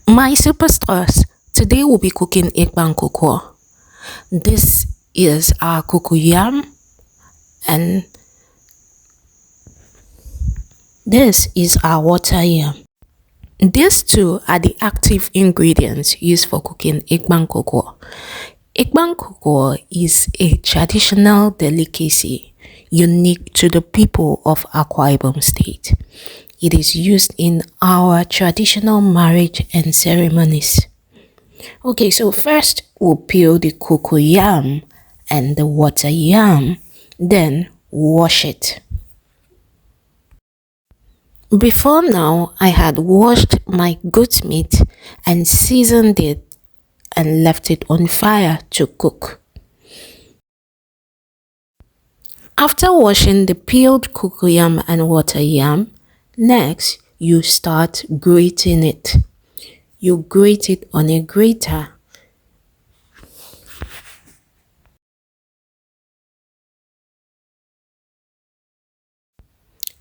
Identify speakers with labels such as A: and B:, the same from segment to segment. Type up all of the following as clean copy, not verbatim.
A: My superstars, today we'll be cooking Ekpang Nkukwuo. This is our yam and this is our water yam. These two are the active ingredients used for cooking Ekpang Nkukwuo. Ekpang Nkukwuo is a traditional delicacy unique to the people of Akwa Ibom State. It is used in our traditional marriage and ceremonies. Okay, so first we'll peel the yam and the water yam, then wash it. Before now, I had washed my goat meat and seasoned it and left it on fire to cook. After washing the peeled yam and water yam, next you start grating it. You grate it on a grater.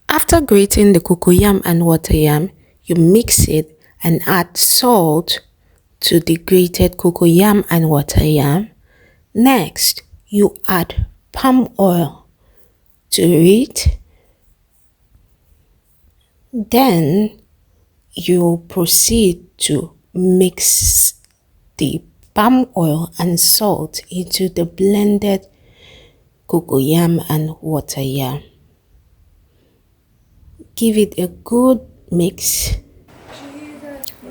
A: After grating the yam and water yam, you mix it and add salt to the grated yam and water yam. Next, you add palm oil to it. Then you proceed to mix the palm oil and salt into the blended yam and water yam. Give it a good mix.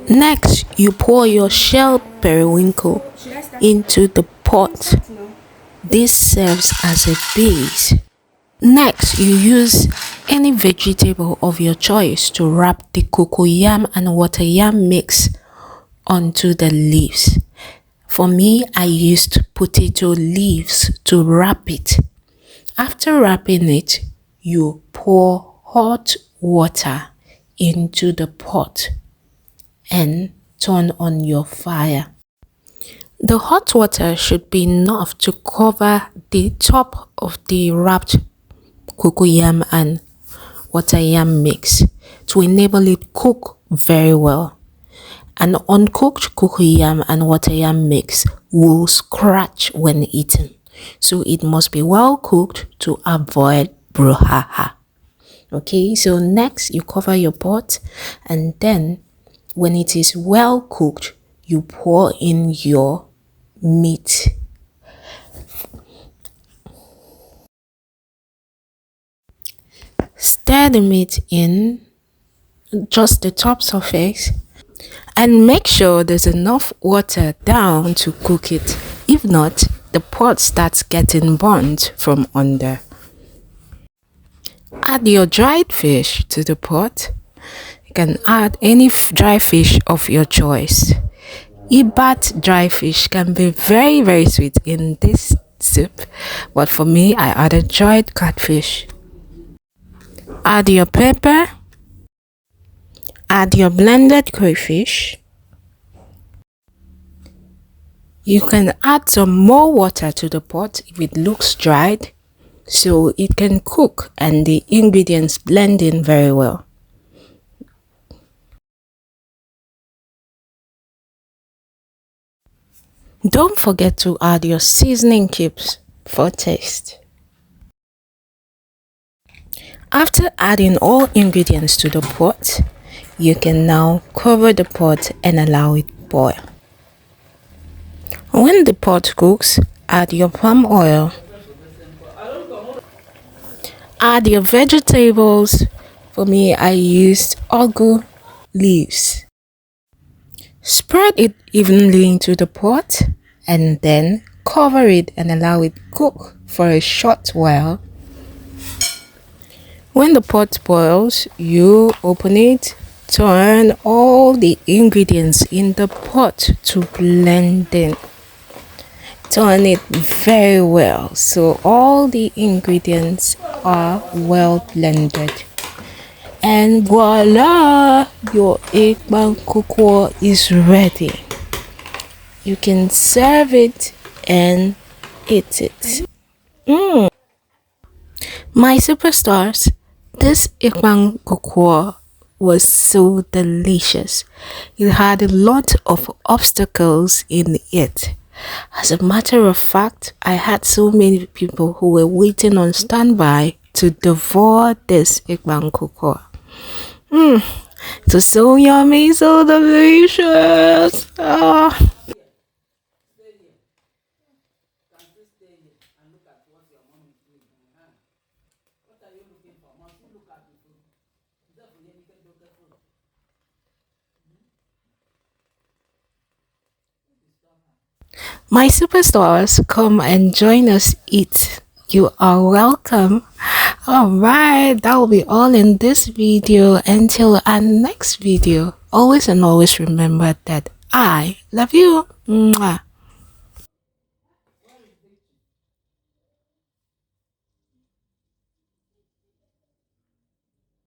A: Next, you pour your shelled periwinkle into the pot. This serves as a base. Next, you use any vegetable of your choice to wrap the yam and water yam mix onto the leaves. For me, I used potato leaves to wrap it. After wrapping it, you pour hot water into the pot and turn on your fire. The hot water should be enough to cover the top of the wrapped yam and water yam mix to enable it cook very well. An uncooked yam and water yam mix will scratch when eaten, so it must be well cooked to avoid brouhaha. Okay, so next you cover your pot, and then when it is well cooked, you pour in your meat. Stir the meat in, just the top surface, and make sure there's enough water down to cook it. If not, the pot starts getting burnt from under. Add your dried fish to the pot. You can add any dry fish of your choice. Ibat dry fish can be very sweet in this soup, but for me, I added dried catfish. Add your pepper. Add your blended crayfish. You can add some more water to the pot if it looks dried, so it can cook and the ingredients blend in very well. Don't forget to add your seasoning cubes for taste. After adding all ingredients to the pot, you can now cover the pot and allow it boil. When the pot cooks, add your palm oil. Add your vegetables. For me, I used ugu leaves. Spread it evenly into the pot and then cover it and allow it cook for a short while. When the pot boils, you open it, turn all the ingredients in the pot to blend in. Turn it very well so all the ingredients are well blended. And voila! Your Ekpang Nkukwuo is ready. You can serve it and eat it. My superstars, this Ekpang Nkukwuo was so delicious. It had a lot of obstacles in it. As a matter of fact, I had so many people who were waiting on standby to devour this Ekpang Nkukwuo. It was so yummy, so delicious. My superstars, come and join us eat. You are welcome. Alright, that will be all in this video. Until our next video, always and always remember that I love you. Mwah.